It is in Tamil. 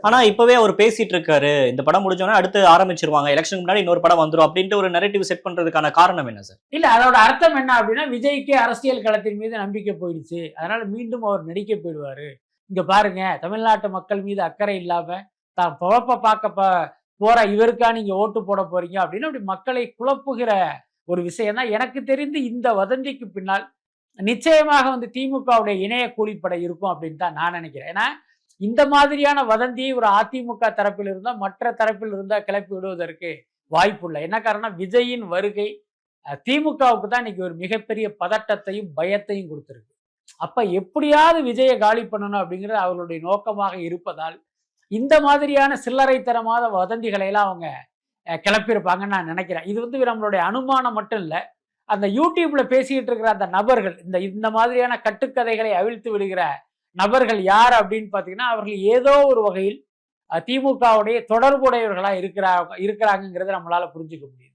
ஆனா இப்பவே அவர் பேசிட்டு இருக்காரு, இந்த படம் முடிஞ்சோனே அடுத்து ஆரம்பிச்சிருவாங்க. எலக்ஷனுக்கு முன்னாடி இன்னொரு படம் வந்துரும் அப்படின்ட்டு ஒரு நரேட்டிவ் செட் பண்றதுக்கான காரணம் என்ன சார்? இல்ல அதோட அர்த்தம் என்ன அப்படின்னா, விஜய்க்கு அரசியல் களத்தின் மீது நம்பிக்கை போயிடுச்சு. அதனால மீண்டும் அவர் நடிக்க போயிடுவாரு. இங்க பாருங்க, தமிழ்நாட்டு மக்கள் மீது அக்கறை இல்லாம, தான் பொழப்ப பார்க்க போற இவருக்கா நீங்க ஓட்டு போட போறீங்க அப்படின்னு அப்படி மக்களை குழப்புகிற ஒரு விஷயம் தான். எனக்கு தெரிந்து இந்த வதந்திக்கு பின்னால் நிச்சயமாக திமுகவுடைய இணைய கூலிப்படை இருக்கும் அப்படின்னு தான் நான் நினைக்கிறேன். ஏன்னா, இந்த மாதிரியான வதந்தியை ஒரு அதிமுக தரப்பில் இருந்தா, மற்ற தரப்பில் இருந்தா கிளப்பி விடுவதற்கு வாய்ப்புள்ள. என்ன காரணம், விஜயின் வருகை திமுகவுக்கு தான் இன்னைக்கு ஒரு மிகப்பெரிய பதட்டத்தையும் பயத்தையும் கொடுத்திருக்கு. அப்ப எப்படியாவது விஜயை காலி பண்ணணும் அப்படிங்கிறது அவர்களுடைய நோக்கமாக இருப்பதால் இந்த மாதிரியான சில்லறைத்தனமான வதந்திகளை எல்லாம் அவங்க கிளப்பியிருப்பாங்கன்னு நான் நினைக்கிறேன். இது நம்மளுடைய அனுமானம் மட்டும் இல்லை. அந்த யூடியூப்ல பேசிக்கிட்டு இருக்கிற அந்த நபர்கள், இந்த மாதிரியான கட்டுக்கதைகளை அவிழ்த்து விடுகிற நபர்கள் யார் அப்படின்னு பார்த்தீங்கன்னா, அவர்கள் ஏதோ ஒரு வகையில் திமுகவுடைய தொடர்புடையவர்களா இருக்கிறாங்கிறத நம்மளால புரிஞ்சுக்க முடியும்.